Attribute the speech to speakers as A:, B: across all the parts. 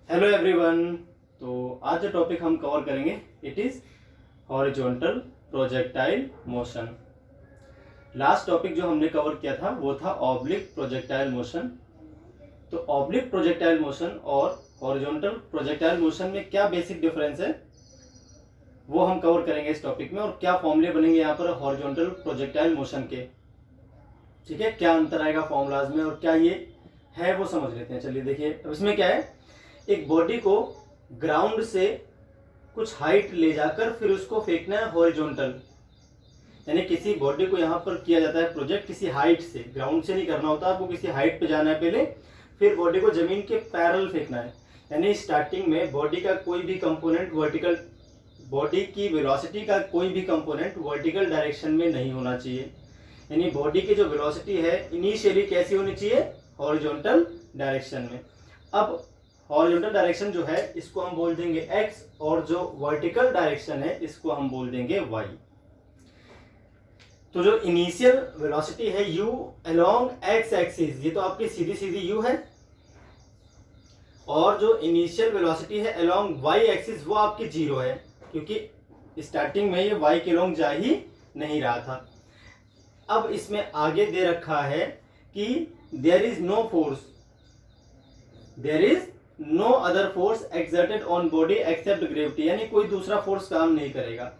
A: Hello everyone. तो आज जो टॉपिक हम कवर करेंगे it is horizontal projectile motion. Last topic जो हमने कवर किया था वो था ऑब्लिक प्रोजेक्टाइल मोशन। तो ऑब्लिक प्रोजेक्टाइल मोशन और हॉरिजॉन्टल प्रोजेक्टाइल मोशन में क्या बेसिक डिफरेंस है वो हम कवर करेंगे इस टॉपिक में, और क्या फॉर्मूले बनेंगे यहाँ पर हॉरिजॉन्टल प्रोजेक्टाइल मोशन के। ठीक है, क्या अंतर आएगा फॉर्मूलाज में और क्या ये है वो समझ लेते हैं। चलिए देखिए, अब इसमें क्या है, एक बॉडी को ग्राउंड से कुछ हाइट ले जाकर फिर उसको फेंकना है हॉरिजॉन्टल, यानी किसी बॉडी को यहाँ पर किया जाता है प्रोजेक्ट किसी हाइट से, ग्राउंड से नहीं करना होता आपको, किसी हाइट पे जाना है पहले, फिर बॉडी को जमीन के पैरेलल फेंकना है। यानी स्टार्टिंग में बॉडी का कोई भी कंपोनेंट वर्टिकल, बॉडी की वेलोसिटी का कोई भी कंपोनेंट वर्टिकल डायरेक्शन में नहीं होना चाहिए। यानी बॉडी की जो वेलोसिटी है इनिशियली कैसी होनी चाहिए, हॉरिजॉन्टल डायरेक्शन में। अब हॉरिजॉन्टल डायरेक्शन जो है इसको हम बोल देंगे x, और जो वर्टिकल डायरेक्शन है इसको हम बोल देंगे y। तो जो इनिशियल वेलोसिटी है u अलोंग x एक्सिस, ये तो आपकी सीधी सीधी u है, और जो इनिशियल वेलोसिटी है अलोंग y एक्सिस वो आपकी 0 है, क्योंकि स्टार्टिंग में ये y के अलोंग जा ही नहीं रहा था। अब इसमें आगे दे रखा है कि there is no force, there is no other force exerted on body except gravity, यानी कोई दूसरा फोर्स काम नहीं करेगा।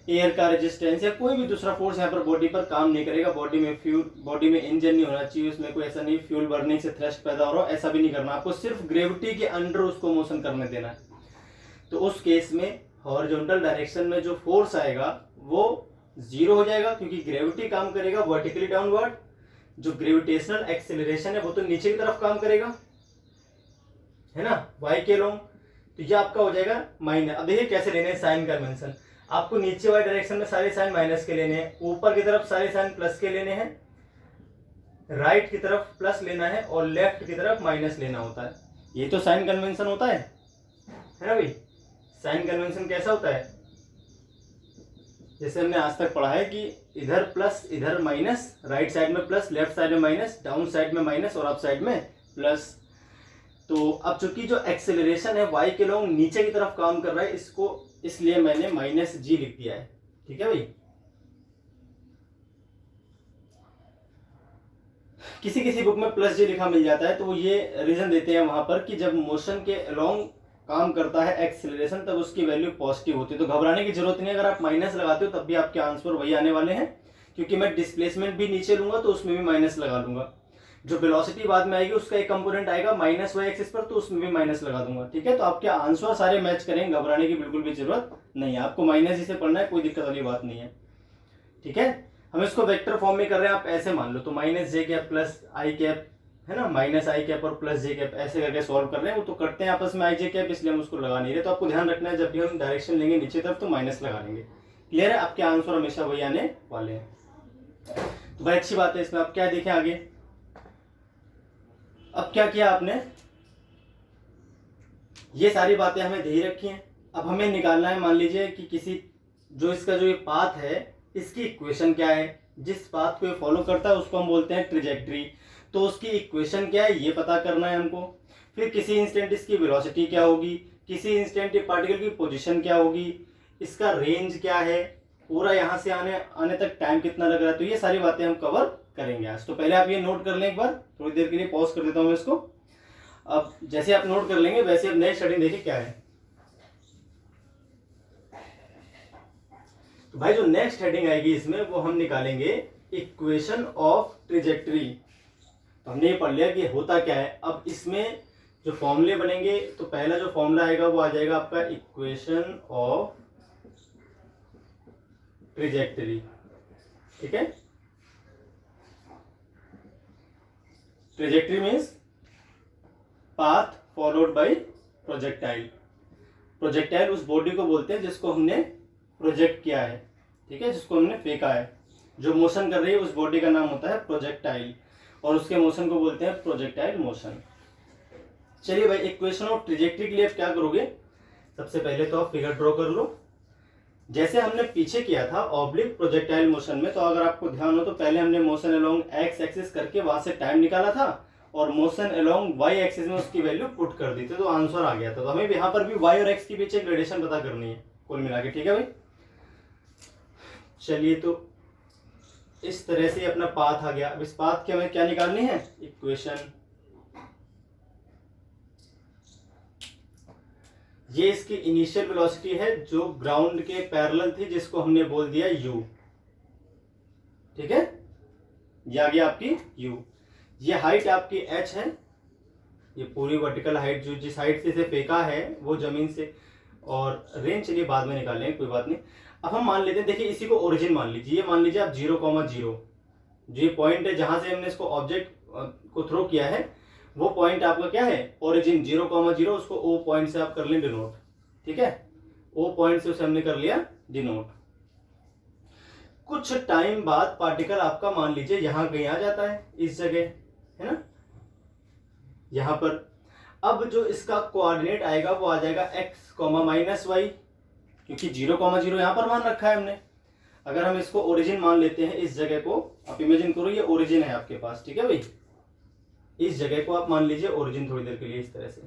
A: एयर का रेजिस्टेंस या कोई भी दूसरा फोर्स यहाँ पर बॉडी पर काम नहीं करेगा। बॉडी में फ्यूल, बॉडी में इंजन नहीं होना चाहिए, उसमें कोई ऐसा नहीं फ्यूल बर्निंग से थ्रस्ट पैदा हो रहा हो, ऐसा भी नहीं करना आपको, सिर्फ ग्रेविटी के अंडर उसको मोशन करने देना है। तो उस केस में हॉरिजॉन्टल डायरेक्शन में जो फोर्स आएगा वो 0 हो जाएगा, क्योंकि ग्रेविटी काम करेगा वर्टिकली डाउनवर्ड। जो ग्रेविटेशनल एक्सेलरेशन है वो तो नीचे की तरफ काम करेगा, है ना, y के अलोंग। तो ये आपका हो जाएगा माइनस। अब देखिए कैसे लेने हैं साइन कन्वेंशन। आपको नीचे वाले डायरेक्शन में सारे साइन माइनस के लेने हैं, ऊपर की तरफ सारे साइन प्लस के लेने हैं, राइट की तरफ प्लस लेना है और लेफ्ट की तरफ माइनस लेना होता है। ये तो साइन कन्वेंशन होता है ना भाई। साइन कन्वेंशन कैसा होता है, जैसे हमने आज तक पढ़ा है कि इधर प्लस इधर माइनस, राइट साइड में प्लस, लेफ्ट साइड में माइनस, डाउन साइड में माइनस और अप साइड में प्लस। तो अब चूंकि जो एक्सेलरेशन है y के अलोंग नीचे की तरफ काम कर रहा है, इसको इसलिए मैंने -g लिख दिया है। ठीक है भाई। किसी किसी बुक में +g लिखा मिल जाता है, तो वो ये रीजन देते हैं वहां पर कि जब मोशन के अलोंग काम करता है एक्सेलरेशन तब उसकी वैल्यू पॉजिटिव होती है। तो घबराने की जरूरत नहीं है, अगर आप माइनस लगाते हो तब भी आपके आंसर वही आने वाले हैं, क्योंकि मैं डिस्प्लेसमेंट भी नीचे लूंगा तो उसमें भी माइनस लगा दूंगा। जो वेलोसिटी बाद में आएगी उसका एक कंपोनेंट आएगा -y एक्सिस पर, तो उसमें भी माइनस लगा दूंगा। ठीक है, तो आपके आंसर सारे मैच करेंगे, घबराने की बिल्कुल भी जरूरत नहीं है। आपको माइनस से पढ़ना है, कोई दिक्कत वाली बात नहीं है। ठीक है, हम इसको वेक्टर फॉर्म में कर रहे हैं, आप ऐसे मान लो। तो -j प्लस i कैप है ना, -i कैप और +j कैप ऐसे करके सॉल्व कर रहे हैं। वो तो करते हैं आपस में i j कैप, इसलिए हम उसको लगा नहीं रहे। तो आपको ध्यान रखना है जब भी हम डायरेक्शन लेंगे नीचे तरफ तो माइनस लगा लेंगे। क्लियर है, आपके आंसर हमेशा वही आने वाले हैं। तो भाई अच्छी बात है। इसमें आप क्या देखें आगे, अब क्या किया आपने, ये सारी बातें हमें दे ही रखी हैं। अब हमें निकालना है, मान लीजिए कि किसी जो इसका जो ये पाथ है इसकी इक्वेशन क्या है, जिस पाथ को ये फॉलो करता है उसको हम बोलते हैं ट्रेजेक्ट्री। तो उसकी इक्वेशन क्या है ये पता करना है हमको। फिर किसी इंस्टेंट इसकी वेलोसिटी क्या होगी, किसी इंस्टेंट ये पार्टिकल की पोजीशन क्या होगी, इसका रेंज क्या है, पूरा यहाँ से आने तक टाइम कितना लग रहा है। तो ये सारी बातें हम कवर करेंगे आज। तो पहले आप ये नोट कर लें एक बार, थोड़ी देर के लिए पॉज कर देता हूँ मैं इसको। अब जैसे आप नोट कर लेंगे वैसे अब नेक्स्ट हेडिंग देखिए क्या है। तो भाई जो नेक्स्ट हेडिंग आएगी इसमें वो हम निकालेंगे इक्वेशन ऑफ ट्रेजेक्ट्री। तो हमने ये पढ़ लिया कि होता क्या है। अब इसमें जो फॉर्मूले बनेंगे, तो पहला जो फॉर्मूला आएगा वो आ जाएगा आपका इक्वेशन ऑफ ट्रेजेक्ट्री। ठीक है, trajectory means path followed by projectile. Projectile उस बॉडी को बोलते हैं जिसको हमने प्रोजेक्ट किया है, ठीक है, जिसको हमने फेंका है। जो मोशन कर रही है उस बॉडी का नाम होता है प्रोजेक्टाइल, और उसके मोशन को बोलते हैं प्रोजेक्टाइल मोशन। चलिए भाई, इक्वेशन ऑफ ट्रेजेक्ट्री के लिए आप क्या करोगे, सबसे पहले तो आप फिगर ड्रॉ कर लो, जैसे हमने पीछे किया था ऑब्लिक प्रोजेक्टाइल मोशन में। तो अगर आपको ध्यान हो तो पहले हमने मोशन अलोंग एक्स एक्सिस करके वहां से टाइम निकाला था, और मोशन अलोंग वाई एक्सिस में उसकी वैल्यू पुट कर दी थी, तो आंसर आ गया था। तो हमें यहाँ पर भी वाई और एक्स के बीच एक रिलेशन पता करनी है कुल मिला के, ठीक है भाई। चलिए, तो इस तरह से अपना पाथ आ गया। अब इस पाथ की हमें क्या निकालनी है, इक्वेशन। ये इसकी इनिशियल वेलोसिटी है जो ग्राउंड के पैरेलल थी, जिसको हमने बोल दिया u, ठीक है। ये आ गया आपकी u। ये हाइट आपकी h है, ये पूरी वर्टिकल हाइट जो जिस हाइट से इसे फेंका है वो जमीन से, और रेंज चलिए बाद में निकालेंगे, कोई बात नहीं। अब हम मान लेते हैं, देखिए इसी को ओरिजिन मान लीजिए, ये मान लीजिए आप 0,0, जो ये पॉइंट है जहां से हमने इसको ऑब्जेक्ट को थ्रो किया है, वो पॉइंट आपका क्या है, ओरिजिन 0,0, उसको ओ पॉइंट से आप कर लें डिनोट, ठीक है। ओ पॉइंट से उसे हमने कर लिया डिनोट। कुछ टाइम बाद पार्टिकल आपका मान लीजिए यहां कहीं आ जाता है, इस जगह है ना, यहां पर। अब जो इसका कोऑर्डिनेट आएगा वो आ जाएगा x, -y, क्योंकि 0,0 यहां पर मान रखा है हमने। अगर हम इसको ओरिजिन मान लेते हैं, इस जगह को आप इमेजिन करो ये ओरिजिन है आपके पास, ठीक है भाई। इस जगह को आप मान लीजिए ओरिजिन थोड़ी देर के लिए, इस तरह से।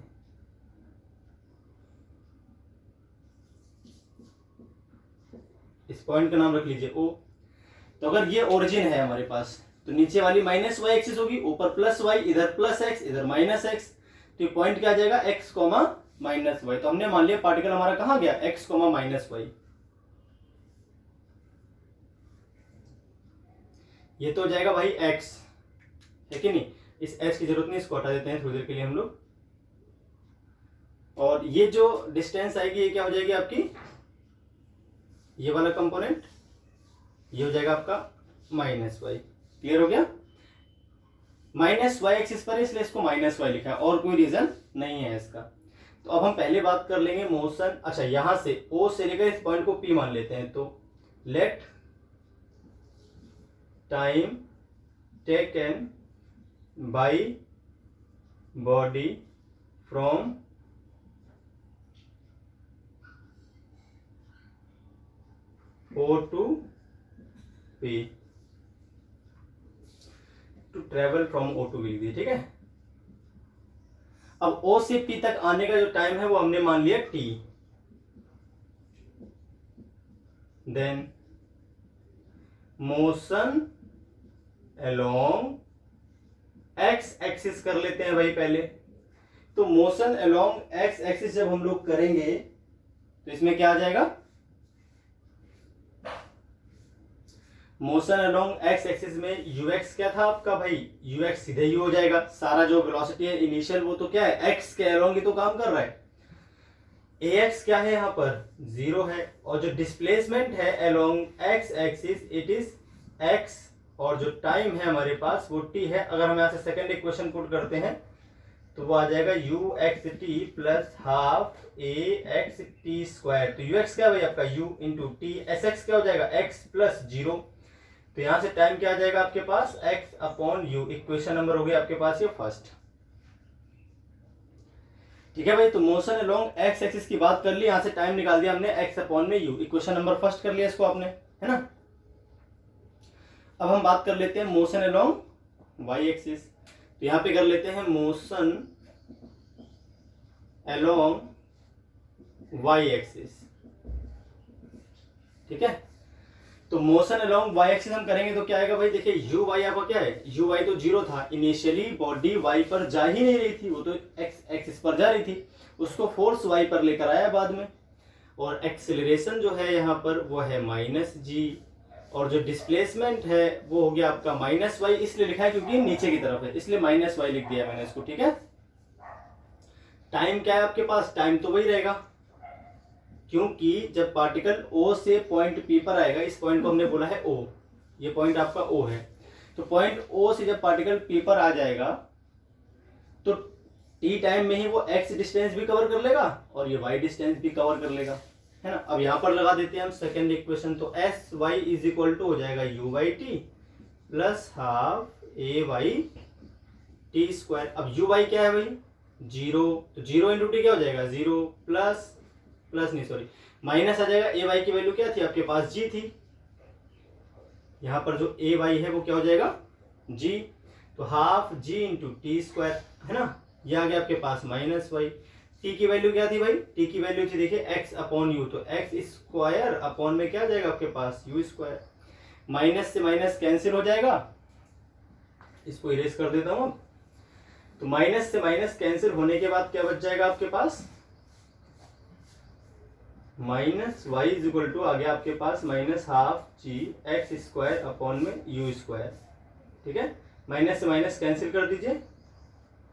A: इस पॉइंट का नाम रख लीजिए O। तो अगर ये ओरिजिन है हमारे पास, तो नीचे वाली -y एक्सिस होगी, ऊपर +y, इधर +x, इधर -x, तो ये पॉइंट क्या आ जाएगा, x, -y। तो हमने मान लिया पार्टिकल हमारा कहां गया, x, -y। ये तो हो जाएगा भाई x, है कि नहीं। इस x की जरूरत नहीं, इसको हटा देते हैं थोड़ी देर के लिए हम लोग। और ये जो डिस्टेंस आएगी ये क्या हो जाएगी आपकी, ये वाला कंपोनेंट, ये हो जाएगा आपका -y। क्लियर हो गया, -y एक्सिस पर, इसलिए इसको -y लिखा है, और कोई रीजन नहीं है इसका। तो अब हम पहले बात कर लेंगे मोशन। अच्छा, यहां से O से लेकर इस पॉइंट को P मान लेते हैं। तो let time taken by body from O to P, to travel from O to P लिख दिए, ठीक है। अब O से P तक आने का जो टाइम है वो हमने मान लिया T। Then motion along x axis कर लेते हैं भाई पहले। तो मोशन अलोंग x एक्सिस जब हम लोग करेंगे तो इसमें क्या आ जाएगा, मोशन अलोंग x एक्सिस में ux क्या था आपका भाई, ux सीधे ही हो जाएगा। सारा जो वेलोसिटी है इनिशियल वो तो क्या है, x के अलोंग ही तो काम कर रहा है। ax क्या है यहाँ पर, 0 है, और जो डिस्प्लेसमेंट है along x axis it is x, और जो टाइम है हमारे पास वो t है। अगर हम यहाँ से सेकंड इक्वेशन पुट करते हैं तो वो आ जाएगा uxt प्लस हाफ axt²। तो ux क्या भाई आपका u इंटू टी, sx क्या हो जाएगा x प्लस 0। तो यहां से टाइम क्या आ जाएगा आपके पास, x/u। इक्वेशन नंबर हो गया आपके पास ये फर्स्ट, ठीक है भाई। तो मोशन अलोंग x एक्सिस की बात कर ली, यहां से टाइम निकाल दिया हमने x/u, इक्वेशन नंबर फर्स्ट कर लिया इसको आपने, है ना। अब हम बात कर लेते हैं मोशन अलोंग y एक्सिस। तो यहां पे कर लेते हैं मोशन अलोंग y एक्सिस, ठीक है। तो मोशन अलोंग y एक्सिस हम करेंगे तो क्या आएगा भाई, देखिए u y आपका क्या है, u y तो 0 था, इनिशियली बॉडी y पर जा ही नहीं रही थी, वो तो x एक्सिस पर जा रही थी, उसको फोर्स y पर लेकर आया बाद में। और एक्सेलरेशन जो है यहाँ पर वो है -g, और जो डिस्प्लेसमेंट है वो हो गया आपका -y, इसलिए लिखा है क्योंकि नीचे की तरफ है, इसलिए -y लिख दिया मैंने इसको, ठीक है। टाइम क्या है आपके पास, टाइम तो वही रहेगा, क्योंकि जब पार्टिकल O से पॉइंट P पर आएगा, इस पॉइंट को हमने बोला है O, ये पॉइंट आपका O है। तो पॉइंट O से जब पार्टिकल P पर आ जाएगा तो T टाइम में ही वो x डिस्टेंस भी कवर कर लेगा और ये y डिस्टेंस भी कवर कर लेगा, है ना। अब यहां पर लगा देते हैं हम सेकेंड इक्वेशन। तो sy इज इक्वल टू हो जाएगा u/t प्लस हाफ a/t²। अब uy क्या है भाई, 0, तो 0 इंटू टी क्या हो जाएगा, 0 प्लस नहीं सॉरी माइनस आ जाएगा। ए वाई की वैल्यू क्या थी आपके पास, जी थी। यहां पर जो ए वाई है वो क्या हो जाएगा, जी। तो हाफ जी इंटू टी स्क्वायर, है ना, ये आ गया आपके पास माइनस वाई। टी की वैल्यू क्या थी भाई, टी की वैल्यू थी देखिए एक्स अपॉन यू, तो एक्स स्क्वायर अपॉन में क्या आ जाएगा आपके पास यू स्क्वायर। माइनस से माइनस कैंसिल हो जाएगा, इसको इरेज कर देता हूं। तो माइनस से माइनस कैंसिल होने के बाद क्या बच जाएगा आपके पास, minus Y is equal to आ गया आपके पास minus half G X square upon में यू स्क्वायर। ठीक है, माइनस से माइनस कैंसिल कर दीजिए,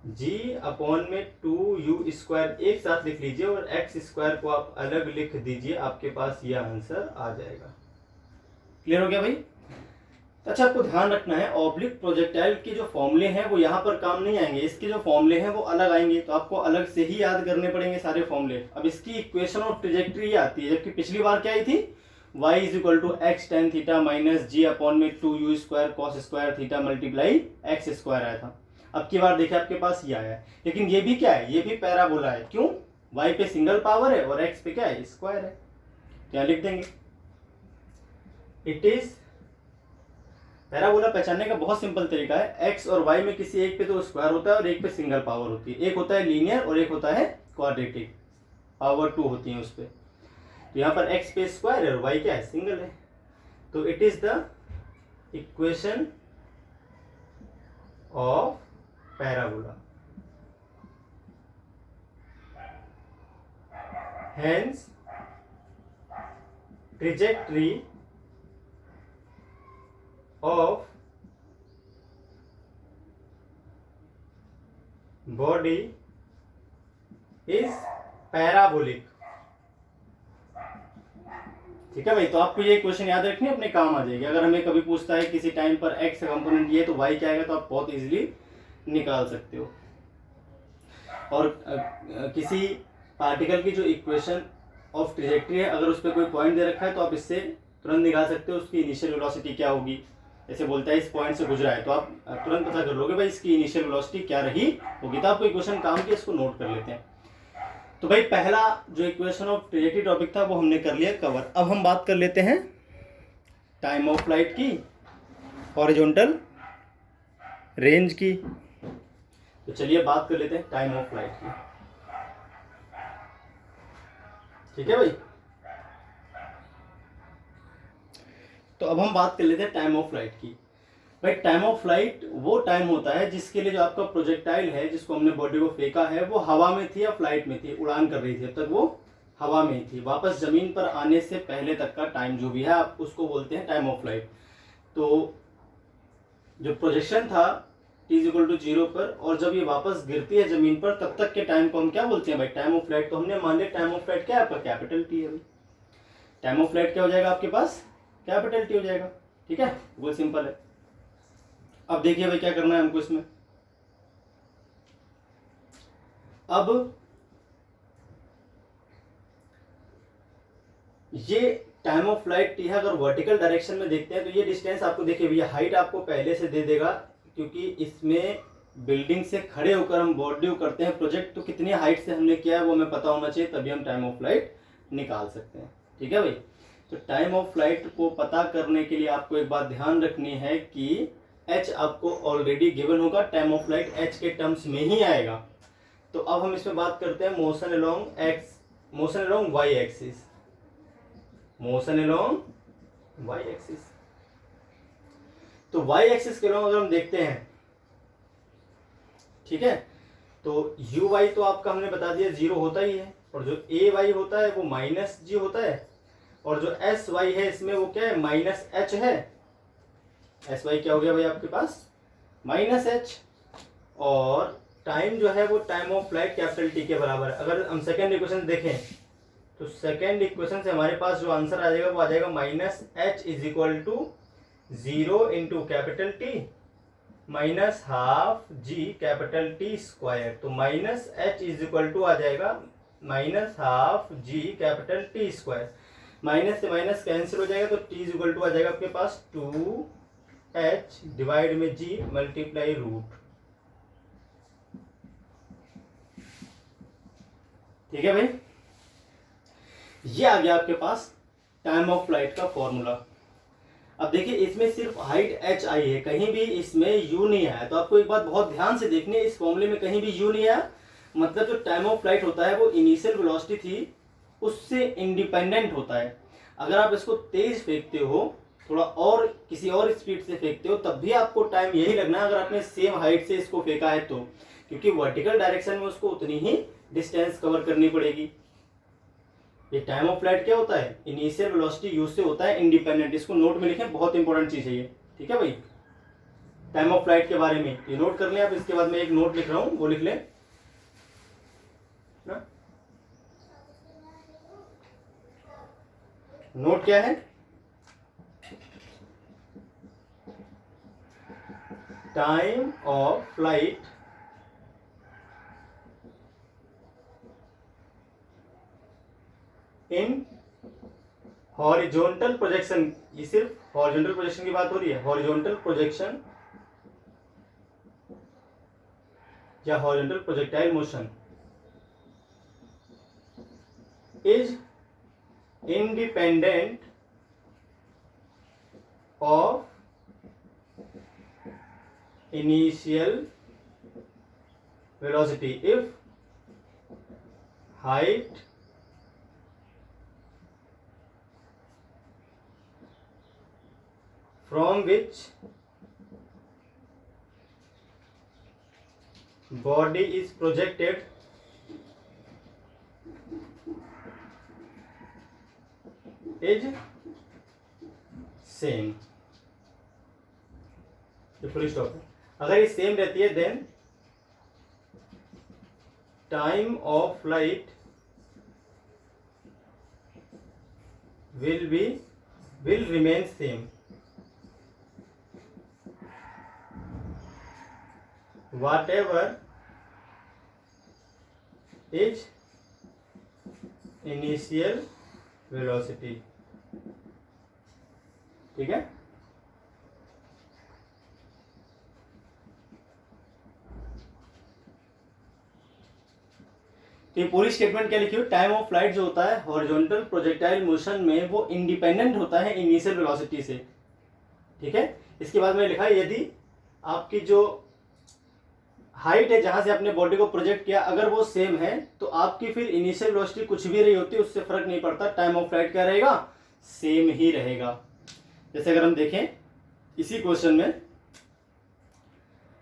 A: जी अपॉन में 2u स्क्वायर एक साथ लिख लीजिए और एक्स स्क्वायर को आप अलग लिख दीजिए, आपके पास ये आंसर आ जाएगा। क्लियर हो गया भाई। अच्छा, आपको ध्यान रखना है ऑब्लिक प्रोजेक्टाइल के जो फॉर्मूले हैं वो यहाँ पर काम नहीं आएंगे, इसके जो फॉर्मूले हैं वो अलग आएंगे, तो आपको अलग से ही याद करने पड़ेंगे सारे फॉर्मूले। अब इसकी इक्वेशन ऑफ ट्रेजेक्ट्री आती है, जबकि पिछली बार क्या आई थी, y is equal to x tan theta minus g upon में 2u square cos square theta multiply x square आया था। अब की बार देखिए आपके पास ये आया है, लेकिन ये भी क्या है, ये भी पैराबोला है। क्यों, y पे सिंगल पावर है और x पे क्या है, स्क्वायर है। क्या लिख देंगे, इट इज, पैराबोला पहचानने का बहुत सिंपल तरीका है, x और y में किसी एक पे तो स्क्वायर होता है और एक पे सिंगल पावर होती है, एक होता है लीनियर और एक होता है क्वाड्रेटिक, पावर 2 होती है उस पे। तो यहाँ पर x पे स्क्वायर है और y क्या है, सिंगल है। तो it is the equation of parabola, hence trajectory of body is parabolic. ठीक है भाई, तो आपको ये क्वेश्चन याद रखनी अपने काम आ जाएगी। अगर हमें कभी पूछता है किसी टाइम पर x का कंपोनेंट ये तो y क्या आएगा, तो आप बहुत इजीली निकाल सकते हो। और किसी पार्टिकल की जो इक्वेशन ऑफ ट्रेजेक्ट्री है, अगर उस पर कोई पॉइंट दे रखा है तो आप इससे तुरंत निकाल सकते हो उसकी इनिशियल वेलोसिटी क्या होगी। जैसे बोलता है इस पॉइंट से गुजरा है, तो आप तुरंत पता कर लोगे भाई इसकी इनिशियल वेलोसिटी क्या रही होगी। तो आपको इक्वेशन काम की, इसको नोट कर लेते हैं। तो भाई पहला जो इक्वेशन ऑफ ट्रेजेक्ट्री टॉपिक था वो हमने कर लिया कवर। अब हम बात कर लेते हैं टाइम ऑफ फ्लाइट की, हॉरिजॉन्टल रेंज की। तो चलिए बात कर लेते हैं टाइम ऑफ फ्लाइट की। ठीक है भाई, तो अब हम बात कर लेते हैं टाइम ऑफ फ्लाइट की। भाई टाइम ऑफ फ्लाइट वो टाइम होता है जिसके लिए जो आपका प्रोजेक्टाइल है, जिसको हमने बॉडी को फेंका है, वो हवा में थी या फ्लाइट में थी, उड़ान कर रही थी, अब तक वो हवा में ही थी, वापस जमीन पर आने से पहले तक का टाइम जो भी है आप उसको बोलते हैं टाइम ऑफ फ्लाइट। तो जो प्रोजेक्शन था t=0 पर, और जब ये वापस गिरती है जमीन पर, तब तक के टाइम को हम क्या बोलते हैं भाई, टाइम ऑफ फ्लाइट। तो हमने मान लिया टाइम ऑफ फ्लाइट क्या है आपका, कैपिटल टी है भाई। टाइम ऑफ फ्लाइट क्या हो जाएगा आपके पास, कैपिटल टी हो जाएगा। ठीक है, वो सिंपल है। अब देखिए भाई क्या करना है हमको इसमें। अब ये टाइम ऑफ फ्लाइट टी है, अगर वर्टिकल डायरेक्शन में देखते हैं तो ये डिस्टेंस आपको देखिए भैया, हाइट आपको पहले से दे देगा, क्योंकि इसमें बिल्डिंग से खड़े होकर हम बॉडी करते हैं प्रोजेक्ट, तो कितनी हाइट से हमने किया है वो हमें पता होना चाहिए, तभी हम टाइम ऑफ फ्लाइट निकाल सकते हैं। ठीक है भाई, तो टाइम ऑफ फ्लाइट को पता करने के लिए आपको एक बात ध्यान रखनी है कि h आपको ऑलरेडी गिवन होगा, टाइम ऑफ फ्लाइट h के टर्म्स में ही आएगा। तो अब हम इसमें बात करते हैं motion along x, motion along y axis, motion along y axis. तो y एक्सिस के अलोंग अगर हम देखते हैं, ठीक है, तो यू वाई तो आपका हमने बता दिया 0 होता ही है, और जो ए वाई होता है वो माइनस जी होता है, और जो एस वाई है इसमें वो क्या है, माइनस एच है। एस वाई क्या हो गया भाई आपके पास, माइनस एच, और टाइम जो है वो time of flight capital T के बराबर है। अगर हम सेकेंड इक्वेशन देखें तो सेकेंड इक्वेशन से हमारे पास जो आंसर आ जाएगा वो आ जाएगा minus H is equal to 0 into capital T minus half G capital T square. तो minus H is equal to आ जाएगा minus half G capital T square, minus से माइनस कैंसिल हो जाएगा, तो टी इज इक्वल टू आ जाएगा आपके पास 2h डिवाइड में जी मल्टीप्लाई रूट। ठीक है भाई, ये आ गया आपके पास टाइम ऑफ फ्लाइट का फॉर्मूला। अब देखिए इसमें सिर्फ हाइट h आई है, कहीं भी इसमें u नहीं आया। तो आपको एक बात बहुत ध्यान से देखनी है, इस फॉर्मूले में कहीं भी u नहीं आया, मतलब जो टाइम ऑफ फ्लाइट होता है वो इनिशियल वेलोसिटी थी उससे इंडिपेंडेंट होता है। अगर आप इसको तेज फेंकते हो, थोड़ा और किसी और स्पीड से फेंकते हो, तब भी आपको टाइम यही लगना है अगर आपने सेम हाइट से इसको फेंका है तो, क्योंकि वर्टिकल डायरेक्शन में उसको उतनी ही डिस्टेंस कवर करनी पड़ेगी। ये टाइम ऑफ फ्लाइट क्या होता है, इनिशियल वेलोसिटी u से होता है इंडिपेंडेंट। इसको नोट में लिखें, बहुत इंपॉर्टेंट चीज है ये, ठीक है भाई। टाइम ऑफ फ्लाइट के बारे में ये नोट कर लें आप। इसके बाद मैं एक नोट लिख रहा हूं, वो लिख लें ना। नोट क्या है, time of flight in horizontal projection. ये सिर्फ हॉरिजॉन्टल प्रोजेक्शन की बात हो रही है। हॉरिजॉन्टल प्रोजेक्शन या horizontal projectile motion is independent of initial velocity if height from which body is projected is same। ये फुल स्टॉप है। अगर ये सेम रहती है then time of flight will remain same whatever is initial velocity। ठीक है, तो ये पूरी स्टेटमेंट क्या लिखी हुई, टाइम ऑफ फ्लाइट जो होता है हॉरिजॉन्टल प्रोजेक्टाइल मोशन में वो इंडिपेंडेंट होता है इनिशियल वेलोसिटी से। ठीक है, इसके बाद मैंने लिखा है यदि आपकी जो हाइट है जहां से आपने बॉडी को प्रोजेक्ट किया अगर वो सेम है तो आपकी फिर इनिशियल वेलोसिटी कुछ भी रही होती है उससे फर्क नहीं पड़ता, टाइम ऑफ फ्लाइट क्या रहेगा, सेम ही रहेगा। जैसे अगर हम देखें इसी क्वेश्चन में,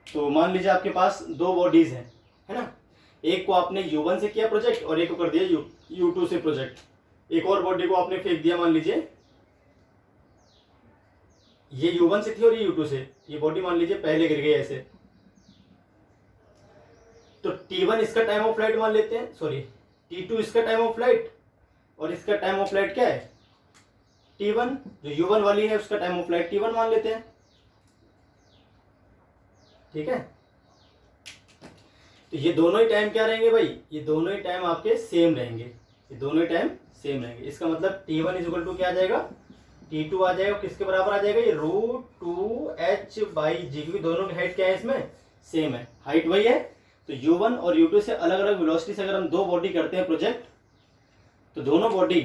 A: तो मान लीजिए आपके पास दो बॉडीज हैं, है ना। एक को आपने u1 से किया प्रोजेक्ट और एक को कर दिया u2 से प्रोजेक्ट। एक और बॉडी को आपने फेंक दिया, मान लीजिए ये u1 से थी और ये u2 से। ये बॉडी मान लीजिए पहले गिर गई ऐसे, तो t1 इसका टाइम ऑफ फ्लाइट मान लेते हैं, सॉरी t2 इसका टाइम ऑफ फ्लाइट और इसका टाइम ऑफ फ्लाइट क्या है t1। जो u1 वाली है उसका टाइम ऑफ फ्लाइट t1 मान लेते हैं। ठीक है, तो ये दोनों ही टाइम क्या रहेंगे भाई, ये दोनों ही टाइम आपके सेम रहेंगे, ये दोनों ही टाइम सेम रहेंगे। इसका मतलब t1 इज इक्वल टू क्या आ जाएगा, t2 आ जाएगा। किसके बराबर आ जाएगा, ये √2h/g, क्योंकि दोनों की हाइट क्या है इसमें सेम है, हाइट वही है। तो u1 और u2 से अलग अलग वेलोसिटी से अगर हम दो बॉडी करते हैं प्रोजेक्ट, तो दोनों बॉडी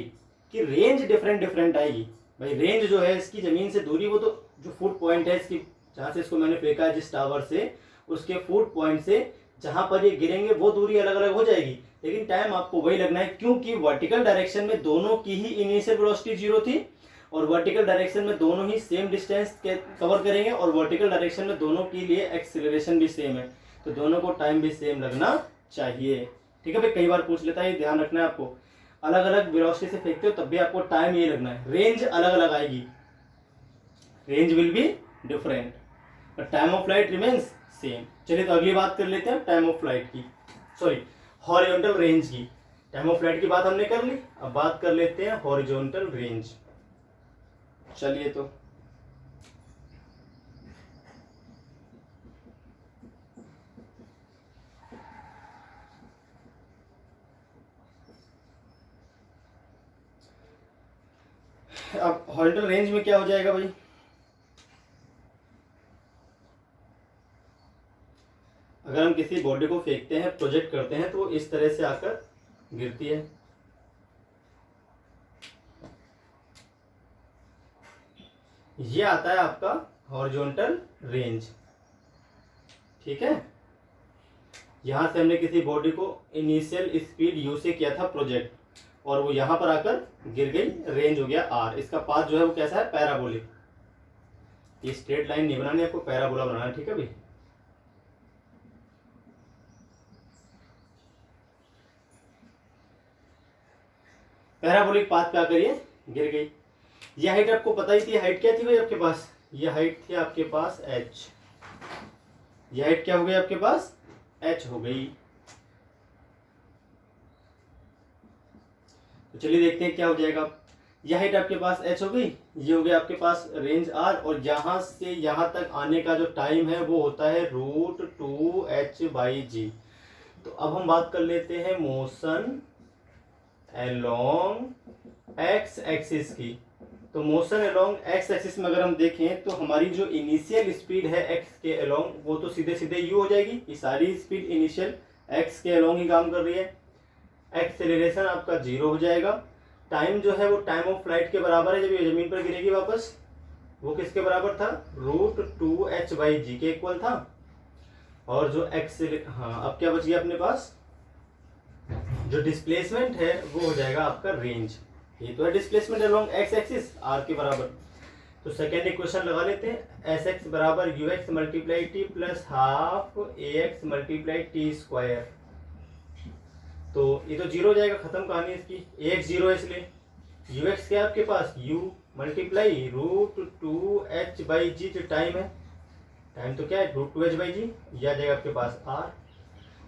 A: की रेंज डिफरेंट आएगी। भाई रेंज जो है इसकी जमीन से दूरी, वो तो जो फुट पॉइंट है इसकी, जहां से इसको मैंने फेंका है जिस टावर से, उसके फुट पॉइंट से जहां पर ये गिरेंगे वो दूरी अलग अलग हो जाएगी, लेकिन टाइम आपको वही लगना है, क्योंकि वर्टिकल डायरेक्शन में दोनों की ही इनिशियल वेलोसिटी 0 थी और वर्टिकल डायरेक्शन में दोनों ही सेम डिस्टेंस कवर करेंगे और वर्टिकल डायरेक्शन में दोनों के लिए एक्सीलरेशन भी सेम है, तो दोनों को टाइम भी सेम लगना चाहिए। ठीक है भाई, कई बार पूछ लेता है, ये ध्यान रखना है आपको। अलग अलग वेलोसिटी से फेंकते हो तब भी आपको टाइम ये लगना है, रेंज अलग अलग आएगी, range will be different but time of flight remains same. चलिए तो अगली बात कर लेते हैं टाइम ऑफ फ्लाइट की, सॉरी हॉरिजॉन्टल रेंज की। टाइम ऑफ फ्लाइट की बात हमने कर ली, अब बात कर लेते हैं हॉरिजॉन्टल रेंज। चलिए तो अब हॉरिजॉन्टल रेंज में क्या हो जाएगा भाई, अगर हम किसी बॉडी को फेंकते हैं प्रोजेक्ट करते हैं तो वो इस तरह से आकर गिरती है। ये आता है आपका हॉरिजॉन्टल रेंज। ठीक है, यहां से हमने किसी बॉडी को इनिशियल स्पीड यू से किया था प्रोजेक्ट, और वो यहां पर आकर गिर गई, रेंज हो गया आर। इसका पाथ जो है वो कैसा है, पैराबोलिक। ये स्ट्रेट लाइन नहीं बनानी, आपको पैराबोला बनाना है। ठीक है भाई, पैराबोलिक पाथ पे आकर ये गिर गई। ये हाइट आपको पता ही थी, हाइट क्या थी भाई आपके पास, ये हाइट थी आपके पास h। ये हाइट क्या हो गई आपके पास, h हो गई। तो चलिए देखते हैं क्या हो जाएगा। ये हाइट आपके पास h हो गई, ये हो गया आपके पास रेंज r, और यहां से यहां तक आने का जो टाइम है वो होता है √2h/g। तो अब हम बात कर लेते हैं मोशन अलोंग एक्स एक्सिस की। तो मोशन अलोंग एक्स एक्सिस में अगर हम देखें तो हमारी जो इनिशियल स्पीड है एक्स के अलोंग, वो तो सीधे सीधे यू हो जाएगी। ये सारी स्पीड इनिशियल एक्स के अलोंग ही काम कर रही है। एक्सेलरेशन आपका 0 हो जाएगा। टाइम जो है वो टाइम ऑफ फ्लाइट के बराबर है, जब ये जमीन पर गिरेगी वापस, वो किसके बराबर था, √2h/g के इक्वल था। और जो अब क्या बच गया अपने पास, जो डिस्प्लेसमेंट है वो हो जाएगा आपका रेंज। ये तो है displacement along x axis R के बराबर। तो सेकेंड इक्वेशन लगा लेते हैं, एस बराबर ux multiply T plus half ax multiply T square. तो ये तो 0 हो जाएगा, खत्म कहानी इसकी। ax 0 है इसलिए ux क्या है आपके पास, u मल्टीप्लाई √2h/g जो टाइम है, टाइम तो क्या है √2h/g, यह आ जाएगा आपके पास r।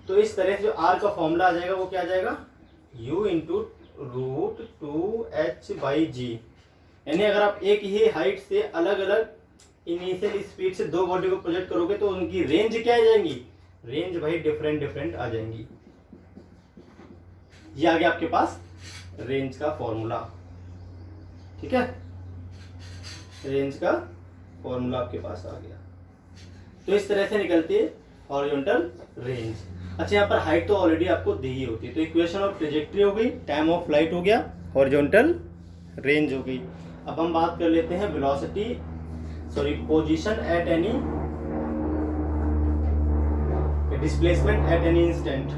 A: तो इस तरह से जो r का फॉर्मूला आ जाएगा वो क्या आ जाएगा, u इंटू √2h/g। यानी अगर आप एक ही हाइट से अलग अलग इनिशियल स्पीड से दो बॉडी को प्रोजेक्ट करोगे तो उनकी रेंज क्या आ जाएंगी, रेंज भाई डिफरेंट डिफरेंट आ जाएंगी। ये आ गया आपके पास रेंज का फॉर्मूला। ठीक है, रेंज का फॉर्मूला आपके पास आ गया। तो इस तरह से निकलती है हॉरिजॉन्टल रेंज। अच्छा, यहाँ पर हाइट तो ऑलरेडी आपको दी ही होती है। तो इक्वेशन ऑफ ट्रेजेक्ट्री हो गई, टाइम ऑफ फ्लाइट हो गया, हॉरिजॉन्टल रेंज हो गई। अब हम बात कर लेते हैं velocity, position at any displacement at any instant.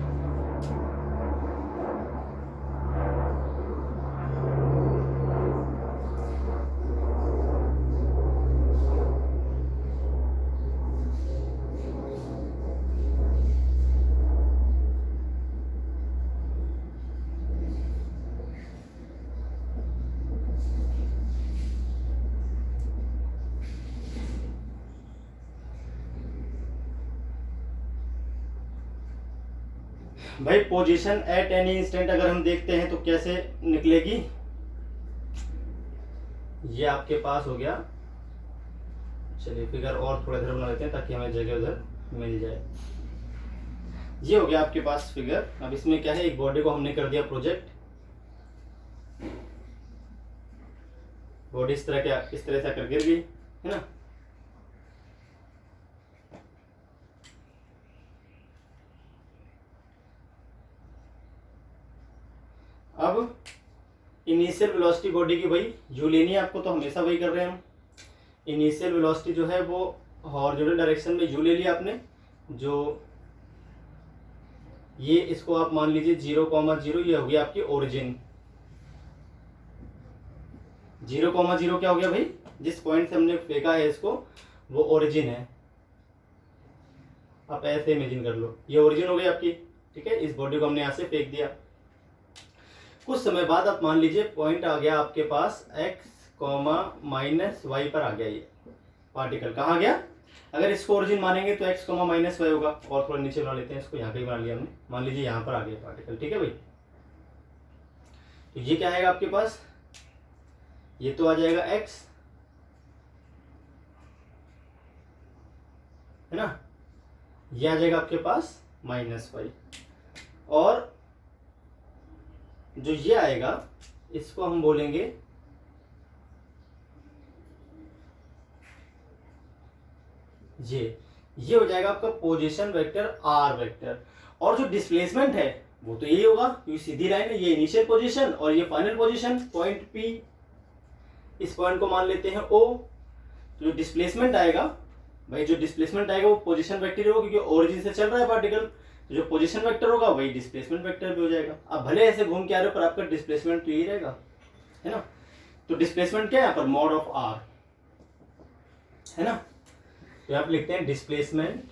A: भाई पोजीशन एट एनी इंस्टेंट अगर हम देखते हैं तो कैसे निकलेगी, ये आपके पास हो गया। चलिए फिगर और थोड़ा इधर बना लेते हैं ताकि हमें जगह उधर मिल जाए। ये हो गया आपके पास फिगर। अब इसमें क्या है, एक बॉडी को हमने कर दिया प्रोजेक्ट, बॉडी इस तरह से आकर गिर गई, है ना। अब इनिशियल वेलोसिटी बॉडी की भाई यू लेनी है आपको, तो हमेशा वही कर रहे हैं हम। इनिशियल वेलोसिटी जो है वो हॉरिजॉन्टल डायरेक्शन में यू ले लिया आपने, जो ये इसको आप मान लीजिए 0,0, ये हो गया आपकी ओरिजिन। 0,0 क्या हो गया भाई, जिस पॉइंट से हमने फेंका है इसको वो ओरिजिन है। आप ऐसे इमेजिन कर लो, ये ओरिजिन हो गई आपकी। ठीक है, इस बॉडी को हमने यहां से फेंक दिया। कुछ समय बाद आप मान लीजिए पॉइंट आ गया आपके पास x, -y पर आ गया। ये पार्टिकल कहाँ गया, अगर इसको ओरिजिन मानेंगे तो x, -y होगा। और थोड़ा नीचे बना लेते हैं इसको, यहाँ पे बना लिया हमने, मान लीजिए यहाँ पर आ गया पार्टिकल। ठीक है भाई, तो ये क्या आएगा आपके पास, ये तो आ जाएगा x, है ना, ये आ जाएगा आपके पास -y। और जो ये आएगा इसको हम बोलेंगे ये हो जाएगा आपका पोजीशन वेक्टर r वेक्टर। और जो डिस्प्लेसमेंट है वो तो यही होगा, क्योंकि सीधी लाइन है, ये इनिशियल पोजीशन और ये फाइनल पोजीशन, पॉइंट P। इस पॉइंट को मान लेते हैं O, तो जो डिस्प्लेसमेंट आएगा भाई, जो डिस्प्लेसमेंट आएगा वो पोजीशन वेक्टर होगा, क्योंकि ओरिजिन से चल रहा है पार्टिकल, तो जो पोजीशन वेक्टर होगा वही डिस्प्लेसमेंट वेक्टर भी हो जाएगा। अब भले ऐसे घूम के आ रहे हो पर आपका डिस्प्लेसमेंट तो यही रहेगा, है ना। तो डिस्प्लेसमेंट क्या है यहाँ पर, मॉड ऑफ आर, है ना। तो आप लिखते हैं डिस्प्लेसमेंट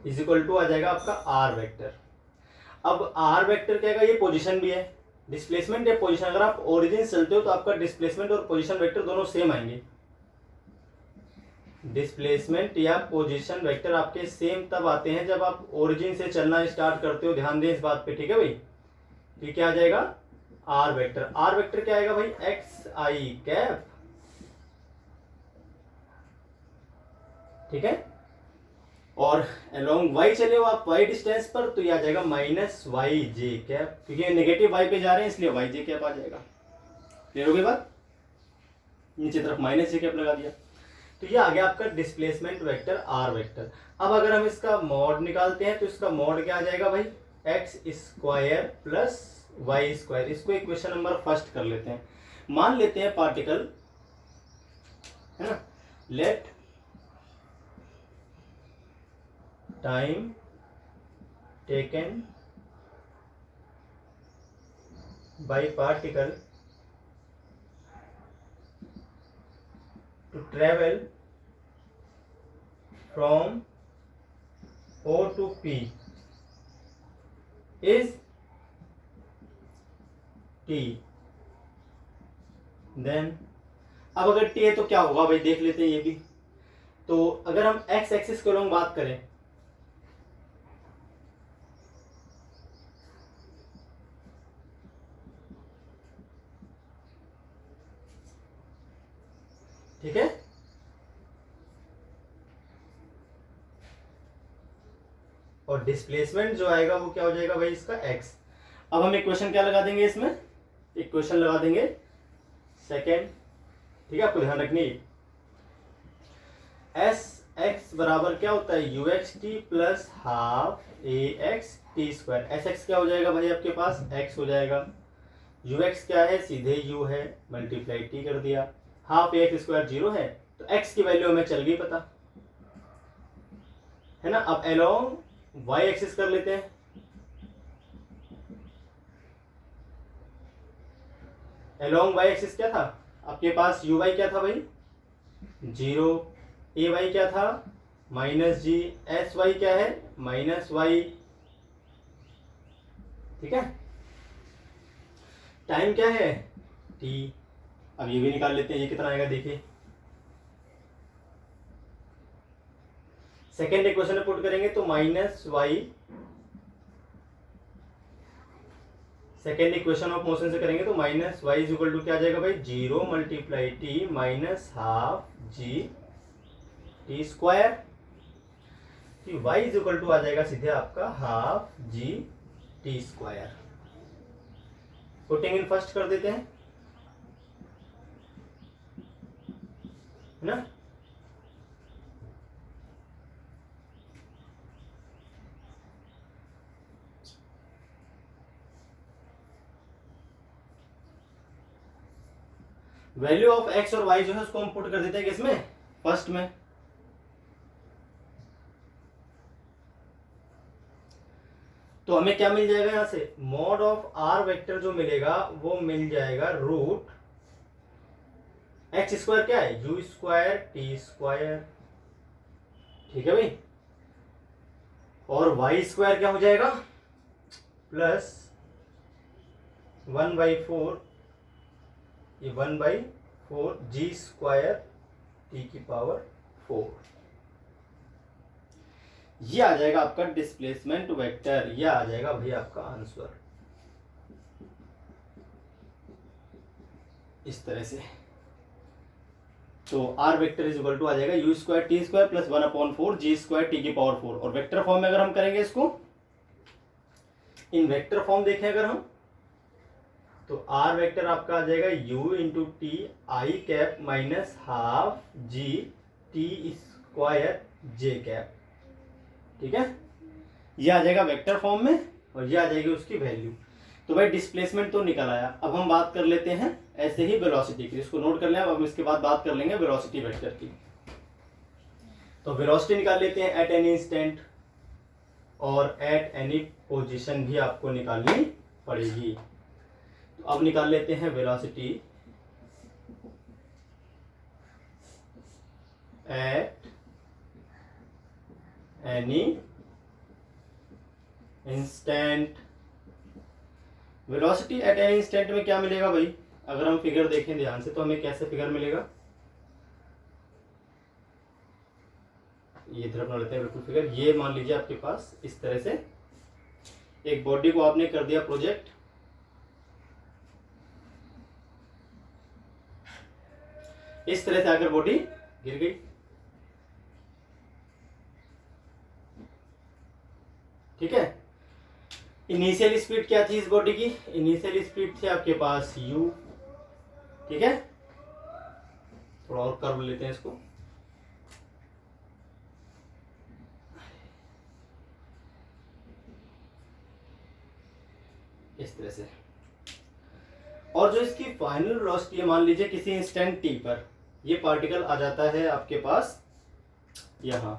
A: इज इक्वल टू आ जाएगा आपका आर वेक्टर। अब आर वेक्टर क्या है, ये पोजीशन भी है, डिस्प्लेसमेंट या पोजीशन। अगर आप ओरिजिन चलते हो तो आपका डिस्प्लेसमेंट और पोजीशन वेक्टर दोनों सेम आएंगे। डिस्प्लेसमेंट या पोजीशन वेक्टर आपके सेम तब आते हैं जब आप ओरिजिन से चलना स्टार्ट करते हो, ध्यान दें इस बात पे, ठीक है भाई। तो क्या आ जाएगा, आर वेक्टर। आर वेक्टर क्या आएगा भाई, एक्स आई कैप, ठीक है। और अलोंग वाई चले हो आप वाई डिस्टेंस पर, तो ये आ जाएगा माइनस वाई जे कैप, क्योंकि नेगेटिव वाई पे जा रहे हैं इसलिए वाई जे कैप आ जाएगा। क्लियर हो गई बात, नीचे तरफ माइनस जे कैप लगा दिया। तो ये आ गया आपका डिस्प्लेसमेंट वेक्टर आर वेक्टर। अब अगर हम इसका मॉड निकालते हैं तो इसका मॉड क्या आ जाएगा भाई, x square plus y square. इसको इक्वेशन नंबर फर्स्ट कर लेते हैं। मान लेते हैं पार्टिकल, है ना, let time taken by particle to travel from O to P is T। Then अब अगर T है तो क्या होगा भाई, देख लेते हैं ये भी। तो अगर हम एक्स एक्सिस के लोग बात करें, ठीक है, और डिस्प्लेसमेंट जो आएगा वो क्या हो जाएगा भाई, इसका x। अब हम इक्वेशन क्या लगा देंगे इसमें, इक्वेशन लगा देंगे सेकेंड, ठीक है, आपको ध्यान रखनी है। एस एक्स बराबर क्या होता है, you x T plus half A x T square. S x क्या हो जाएगा भाई, आपके पास x हो जाएगा, यू एक्स क्या है, सीधे u है, मल्टीप्लाई टी कर दिया, हाफ ए एक्स स्क्वायर 0 है, तो x की वैल्यू हमें चल गई पता, है ना। अब अलोंग y एक्सिस कर लेते हैं। अलोंग y एक्सिस क्या था आपके पास, यू वाई क्या था भाई 0, ए वाई क्या था माइनस जी, एस वाई क्या है माइनस वाई, ठीक है। टाइम क्या है t। अब ये भी निकाल लेते हैं, ये कितना आएगा देखिए। सेकेंड इक्वेशन में पुट करेंगे तो minus Y, second equation of motion से करेंगे तो minus Y is equal to क्या आ जाएगा भाई, 0 multiply T minus half G T square. Y is equal to आ जाएगा सीधे आपका half G T square. Putting in first कर देते हैं, है ना। वैल्यू ऑफ एक्स और वाई जो है उसको हम पुट कर देते हैं किसमें, फर्स्ट में। तो हमें क्या मिल जाएगा यहां से, मॉड ऑफ आर वेक्टर जो मिलेगा वो मिल जाएगा रूट एक्स स्क्वायर क्या है, यू स्क्वायर टी स्क्वायर, ठीक है भाई। और वाई स्क्वायर क्या हो जाएगा, प्लस 1/4, ये 1/4 जी स्क्वायर टी की पावर 4। ये आ जाएगा आपका डिस्प्लेसमेंट वेक्टर, ये आ जाएगा भाई आपका आंसर इस तरह से। तो R vector is equal to आ जाएगा U square T square plus 1/4 G square T की पावर 4। और वेक्टर फॉर्म में अगर हम करेंगे इसको, इन वेक्टर फॉर्म देखें अगर हम, तो आर वेक्टर आपका आ जाएगा u into T I cap minus half G T square J cap, ठीक है। ये आ जाएगा वेक्टर फॉर्म में और ये आ जाएगी उसकी वैल्यू। तो भाई डिस्प्लेसमेंट तो निकल आया। अब हम बात कर लेते हैं ऐसे ही वेलोसिटी की, इसको नोट कर लें। अब हम इसके बाद बात कर लेंगे वेलोसिटी वेक्टर की। तो वेलोसिटी निकाल लेते हैं एट एनी इंस्टेंट, और एट एनी पोजीशन भी आपको निकालनी पड़ेगी। तो अब निकाल लेते हैं velocity at any instant. Velocity at any instant में क्या मिलेगा भाई, अगर हम फिगर देखें ध्यान से तो हमें कैसे फिगर मिलेगा, ये इधर बना लेते हैं बिल्कुल फिगर। ये मान लीजिए आपके पास इस तरह से एक बॉडी को आपने कर दिया प्रोजेक्ट, इस तरह से आकर बॉडी गिर गई, ठीक है। इनिशियल स्पीड क्या थी इस बॉडी की, इनिशियल स्पीड थी आपके पास u, ठीक है। थोड़ा और कर्व लेते हैं इसको, इस तरह से। और जो इसकी फाइनल वेलोसिटी है, मान लीजिए किसी इंस्टेंट t पर ये पार्टिकल आ जाता है आपके पास यहाँ,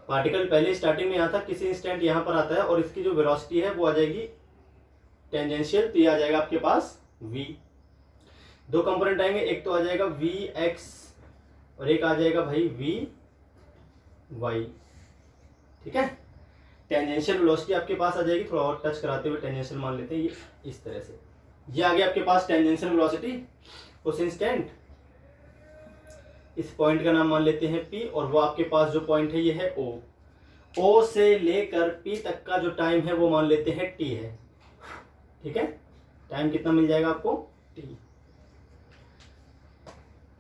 A: पार्टिकल पहले स्टार्टिंग में यहाँ था, किसी इंस्टेंट यहाँ पर आता है और इसकी जो वेलोसिटी है वो आ जाएगी टेंजेंशियल, तो ये आ जाएगा आपके पास v। दो कंपोनेंट आएंगे, एक तो आ जाएगा vx और एक आ जाएगा भाई vy, ठीक है। टेंजेंशियल वेलोसिटी आपके पास आ जाएगी, थोड़ा और टच कराते हुए टेंजेंशियल मान लेते हैं, ये इस तरह से। ये आ गया आपके पास टेंजेंशियल वेलोसिटी उस इंस्टेंट। इस पॉइंट का नाम मान लेते हैं P, और वो आपके पास जो पॉइंट है ये है O। O से लेकर P तक का जो टाइम है वो मान लेते हैं T है, ठीक है। टाइम कितना मिल जाएगा आपको, T।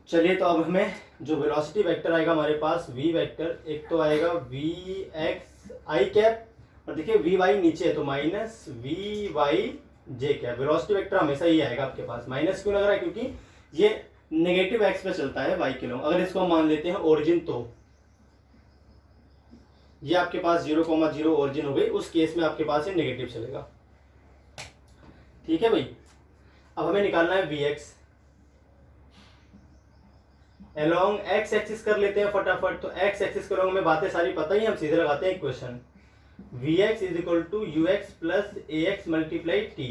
A: चलिए, तो अब हमें जो वेलोसिटी वेक्टर आएगा हमारे पास v वेक्टर, एक तो आएगा vx i कैप, और देखिए vy नीचे है तो minus vy j cap. Velocity vector हमेशा ही आएगा आपके पास। माइनस क्यों लग रहा है, क्योंकि ये नेगेटिव एक्स पे चलता है y के लोग। अगर इसको हम मान लेते हैं ओरिजिन, तो ये आपके पास 0,0 ओरिजिन हो गई, उस केस में आपके पास ये नेगेटिव चलेगा, ठीक है भाई। अब हमें निकालना है vx अलोंग एक्स एक्सिस कर लेते हैं फटाफट। तो एक्स एक्सिस के अलोंग में बातें सारी पता ही, हम सीधे लगाते हैं equation vx is equal to ux plus ax multiply t।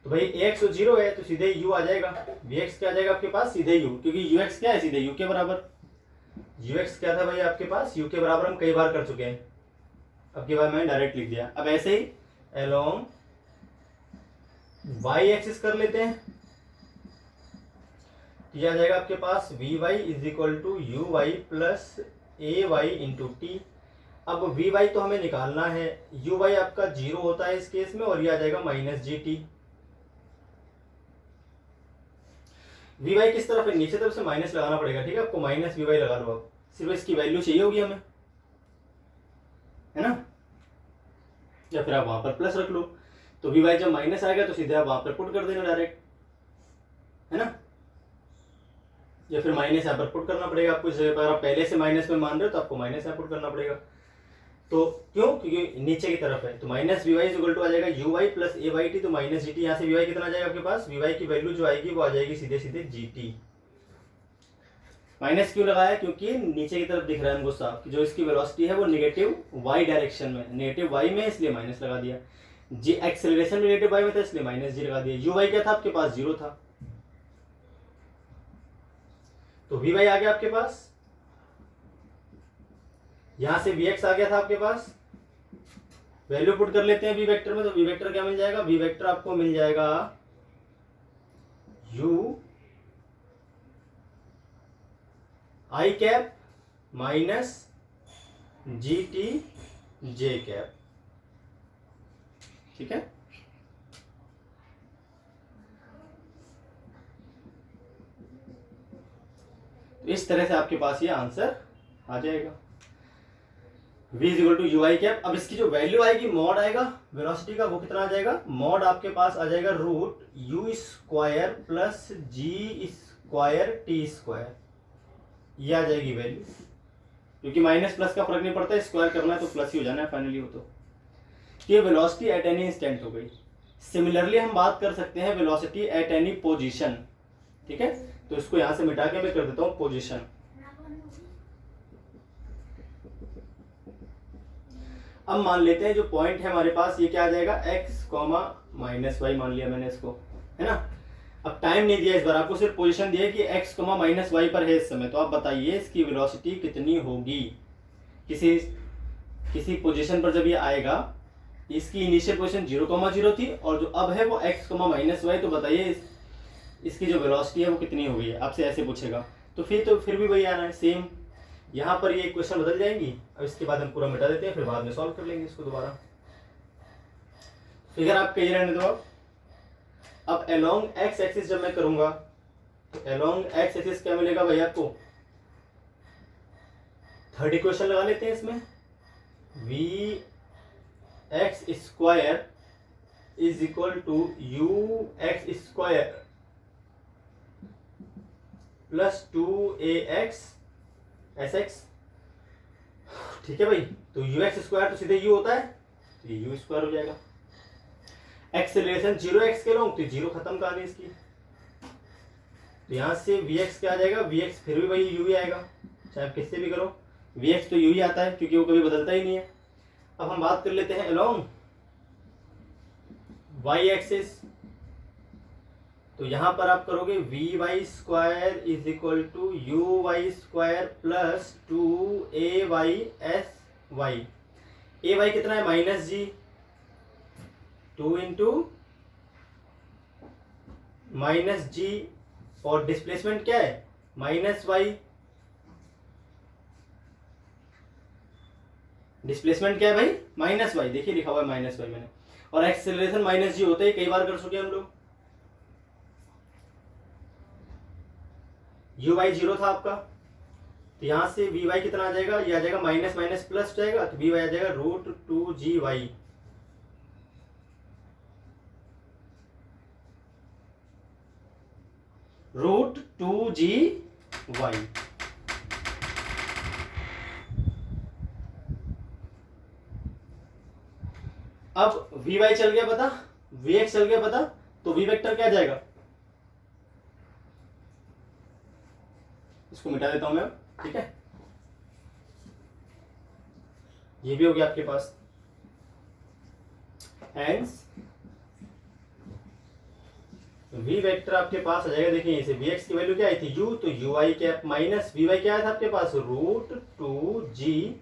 A: तो भाई ax तो 0 है तो सीधे u आ जाएगा, vx क्या आ जाएगा आपके पास, सीधे u, क्योंकि ux क्या है, सीधे u के बराबर। ux क्या था भाई आपके पास, u के बराबर हम कई बार कर चुके हैं, अब की बार मैंने डायरेक्ट लिख दिया। अब ऐसे ही अलोंग y एक्सिस कर लेते हैं, ये आ जाएगा आपके पास vy is equal to uy plus ay into t. अब vy तो हमें निकालना है, uy आपका 0 होता है इस केस में, और ये आ जाएगा माइनस जी टी। vy किस तरफ है, नीचे तरफ से माइनस लगाना पड़ेगा, ठीक है। आपको माइनस vy लगा लो, अब सिर्फ इसकी वैल्यू चाहिए होगी हमें, है ना, या फिर आप वहां पर प्लस रख लो। तो vy जब माइनस आएगा तो सीधे आप वहां पर पुट कर देना डायरेक्ट, है ना, या फिर माइनस यहाँ पर पुट करना पड़ेगा आपको। इस जगह पर आप पहले से माइनस में मान रहे हो तो आपको माइनस यहाँ पुट करना पड़ेगा। तो क्यों, क्योंकि नीचे की तरफ है, तो minus V Y is equal to आ जाएगा U Y plus A Y T, तो माइनस जी टी। यहाँ से वी वाई कितना आ जाएगा आपके पास, वी वाई की वैल्यू जो आएगी वो आ जाएगी सीधे सीधे जी टी। माइनस क्यों लगाया, क्योंकि नीचे की तरफ दिख रहा है हमको साफ, जो इसकी वेलोसिटी है वो नेगेटिव वाई डायरेक्शन में, नेगेटिव वाई में, इसलिए माइनस लगा दिया। जी एक्सेलरेशन नेगेटिव वाई में था इसलिए माइनस जी लगा दिया। यू वाई क्या था आपके पास, 0 था, तो वी वाई आ गया आपके पास। यहां से वी एक्स आ गया था आपके पास, वैल्यू पुट कर लेते हैं वी वेक्टर में। तो वी वेक्टर क्या मिल जाएगा, वी वेक्टर आपको मिल जाएगा you i cap minus G T J cap, ठीक है। तो इस तरह से आपके पास ये आंसर आ जाएगा, v is equal to u i cap. अब इसकी जो वैल्यू आएगी, मॉड आएगा वेलोसिटी का, वो कितना आ जाएगा, मॉड आपके पास आ जाएगा root u square plus g square T square, ये आ जाएगी वैल्यू। क्योंकि माइनस प्लस का फर्क नहीं पड़ता, स्क्वायर करना है तो प्लस ही हो जाना है फाइनली। वो तो ये वेलोसिटी एट एनी इंस्टेंट हो गई। सिमिलरली हम बात कर सकते हैं वेलोसिटी एट एनी पोजीशन, ठीक है। तो इसको यहां से मिटा के मैं कर देता हूं पोजीशन। अब मान लेते हैं जो पॉइंट है हमारे पास ये क्या आ जाएगा, x, -y मान लिया मैंने इसको, है ना। अब टाइम नहीं दिया इस बार, आपको सिर्फ पोजीशन दिया कि x, -y पर है इस समय। तो आप बताइए इसकी वेलोसिटी कितनी होगी किसी पोजीशन पर जब ये आएगा। इसकी इनिशियल पोजीशन 0,0 थी और जो अब है वो x, -y। तो बताइए इसकी जो वेलोसिटी है वो कितनी होगी, आपसे ऐसे पूछेगा। तो फिर भी वही आ रहा है सेम। यहाँ पर ये इक्वेशन बदल जाएंगी। अब इसके बाद हम पूरा मिटा देते हैं, फिर बाद में सॉल्व कर लेंगे इसको दोबारा। फिगर आप कही रहने दो। अब अलोंग x एक्सिस जब मैं करूंगा तो अलोंग x एक्सिस क्या मिलेगा भाई आपको, थर्ड इक्वेशन लगा लेते हैं इसमें। vx² is equal to ux² plus 2ax sx, ठीक है भाई। तो ux² तो सीधे u होता है, तो ये u² हो जाएगा। एक्सेलरेशन 0x के लॉन्ग, तो 0 खत्म कर दी इसकी। तो यहां से vx क्या आ जाएगा, vx फिर भी वही u ही आएगा, चाहे आप किससे भी करो, vx तो u ही आता है क्योंकि वो कभी बदलता ही नहीं है। अब हम बात कर लेते हैं अलोंग y एक्सिस। तो यहां पर आप करोगे vy² is equal to uy² plus 2aySy। ay कितना है, -g, 2 इंटू -g, और डिस्प्लेसमेंट क्या है, -y। डिस्प्लेसमेंट क्या है भाई, -y, देखिए लिखा हुआ है -y मैंने। और एक्सेलरेशन -g होता है, कई बार कर चुके हम लोग। uy 0 था आपका, तो यहां से vy कितना आ जाएगा, ये आ जाएगा माइनस माइनस प्लस जाएगा, तो vy आ जाएगा √2gy। √2gy। अब vy चल गया पता, vx चल गया पता, तो v वेक्टर क्या जाएगा, इसको मिटा देता हूं मैं, ठीक है। ये भी हो गया आपके पास। हेंस v वेक्टर आपके पास आ जाएगा, देखिए इसे vx की वैल्यू क्या आई थी, u, तो ui कैप माइनस vy क्या आया था आपके पास, √2gy,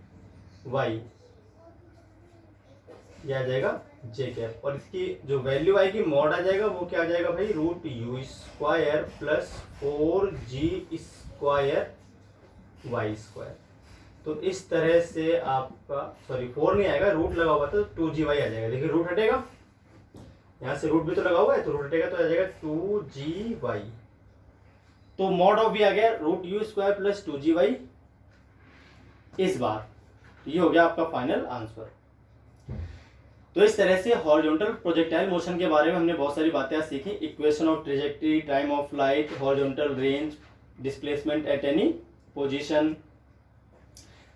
A: ये आ जाएगा j कैप। और इसकी जो वैल्यू आएगी मॉड आ जाएगा, वो क्या आ जाएगा भाई, √u² प्लस 4g² तो इस तरह से आपका, सॉरी 4 नहीं आएगा, रूट लगा हुआ था तो 2gy आ जाएगा। देखिए रूट हटेगा, यहाँ से रूट भी तो लगा हुआ है, तो रूट हटेगा तो आ जाएगा 2gy। तो मॉड ऑफ भी आ गया √u² प्लस 2gy इस बार। ये हो गया आपका फाइनल आंसर। तो इस तरह से हॉरिजॉन्टल प्रोजेक्टाइल मोशन के बारे में हमने बहुत सारी बातें आज सीखी। Equation of trajectory, time of flight, horizontal range, displacement at any position,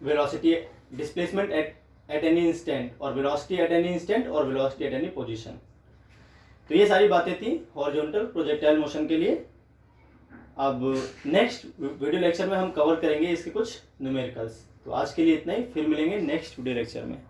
A: velocity, displacement at any instant, और वेलोसिटी एट एनी इंस्टेंट, और वेलोसिटी एट एनी पोजीशन। तो ये सारी बातें थी हॉरिजॉन्टल प्रोजेक्टाइल मोशन के लिए। अब नेक्स्ट वीडियो लेक्चर में हम कवर करेंगे इसके कुछ न्यूमेरिकल्स। तो आज के लिए इतना ही, फिर मिलेंगे नेक्स्ट वीडियो लेक्चर में।